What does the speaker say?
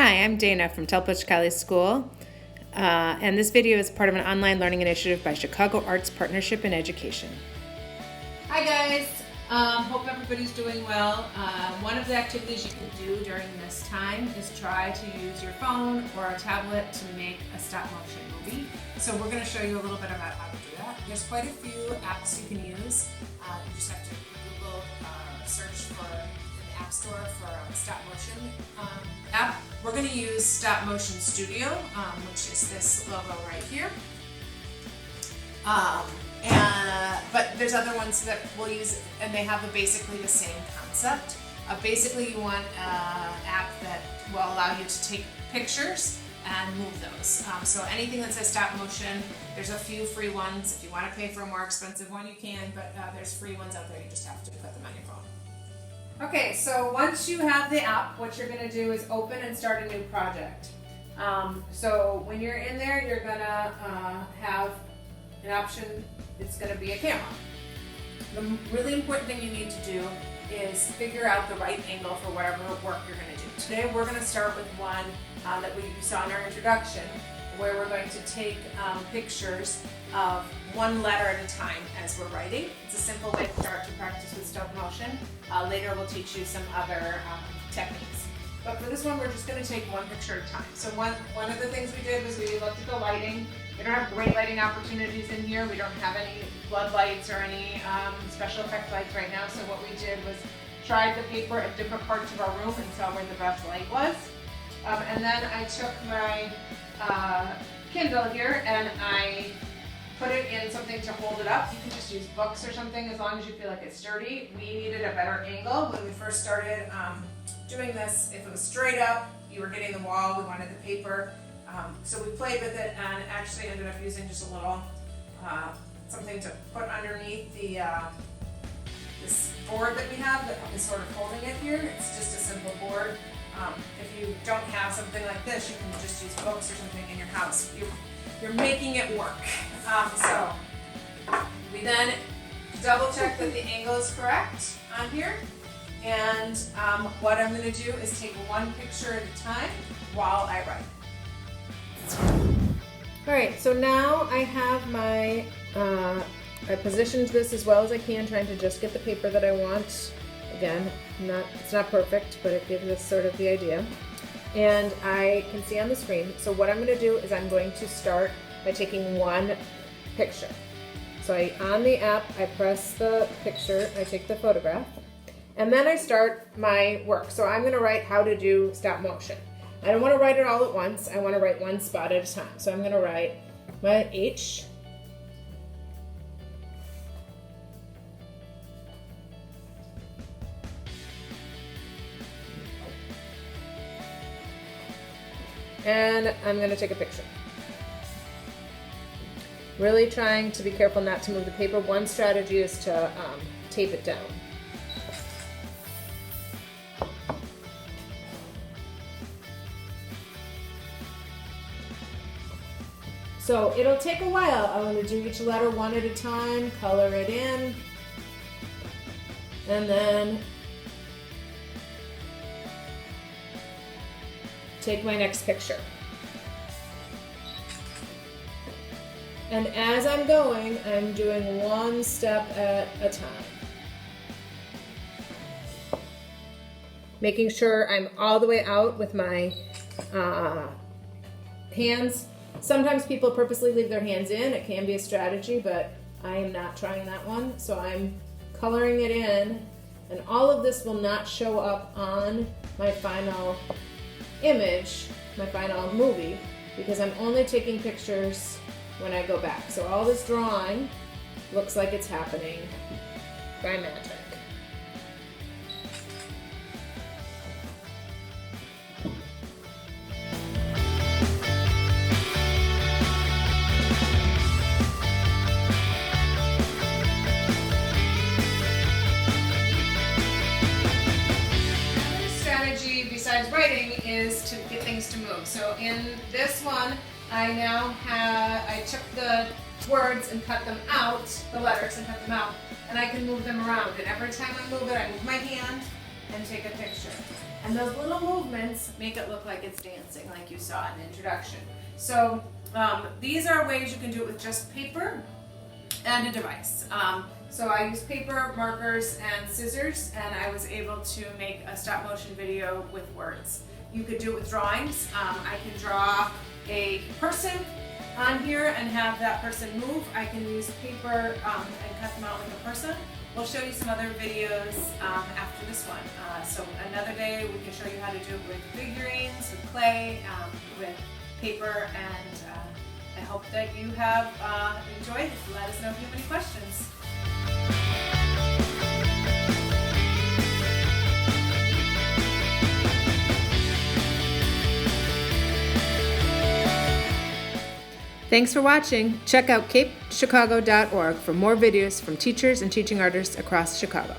Hi, I'm Dana from Telpuch College School, and this video is part of an online learning initiative by Chicago Arts Partnership in Education. Hi guys, hope everybody's doing well. One of the activities you can do during this time is try to use your phone or a tablet to make a stop motion movie. So we're going to show you a little bit about how to do that. There's quite a few apps you can use. You just have to Google search for the App Store for a stop motion app. We're going to use Stop Motion Studio, which is this logo right here. But there's other ones that we'll use, and they have basically the same concept. Basically, you want an app that will allow you to take pictures and move those. So anything that says stop motion, there's a few free ones. If you want to pay for a more expensive one, you can, but there's free ones out there. You just have to put them on your phone. Okay, so once you have the app, what you're going to do is open and start a new project. So when you're in there, you're going to have an option. It's going to be a camera. The really important thing you need to do is figure out the right angle for whatever work you're going to do. Today we're going to start with one that we saw in our introduction, where we're going to take pictures of one letter at a time as we're writing. It's a simple way to start to practice with stop motion. Later we'll teach you some other techniques. But for this one, we're just going to take one picture at a time. So one of the things we did was we looked at the lighting. We don't have great lighting opportunities in here. We don't have any floodlights or any special effect lights right now. So what we did was tried the paper at different parts of our room and saw where the best light was. And then I took my Kindle here and I put it in something to hold it up. You can just use books or something as long as you feel like it's sturdy. We needed a better angle when we first started doing this. If it was straight up, you were getting the wall, we wanted the paper. So we played with it and actually ended up using just a little something to put underneath the this board that we have that is sort of holding it here. It's just a simple board. If you don't have something like this, you can just use books or something in your house. You're making it work. So we then double check that the angle is correct on here. And what I'm going to do is take one picture at a time while I write. Alright, so now I have my, I positioned this as well as I can, trying to just get the paper that I want. Again, it's not perfect, but it gives us sort of the idea. And I can see on the screen, so what I'm going to do is I'm going to start by taking one picture. So on the app, I press the picture, I take the photograph, and then I start my work. So I'm going to write how to do stop motion. I don't want to write it all at once. I want to write one spot at a time. So I'm going to write my H. And I'm going to take a picture. Really trying to be careful not to move the paper. One strategy is to tape it down. So it'll take a while. I'm going to do each letter one at a time, color it in, and then take my next picture. And as I'm going, I'm doing one step at a time. Making sure I'm all the way out with my hands. Sometimes people purposely leave their hands in. It can be a strategy, but I am not trying that one. So I'm coloring it in, and all of this will not show up on my final image, my final movie, because I'm only taking pictures when I go back. So all this drawing looks like it's happening by magic. Besides writing is to get things to move. So in this one, I took the words and cut them out, the letters and cut them out, and I can move them around. And every time I move it, I move my hand, and take a picture. And those little movements make it look like it's dancing, like you saw in the introduction. So these are ways you can do it with just paper and a device. So I used paper, markers, and scissors, and I was able to make a stop motion video with words. You could do it with drawings. I can draw a person on here and have that person move. I can use paper and cut them out like a person. We'll show you some other videos after this one. So another day we can show you how to do it with figurines, with clay, with paper, and I hope that you have enjoyed it. Let us know if you have any questions. Thanks for watching. Check out capechicago.org for more videos from teachers and teaching artists across Chicago.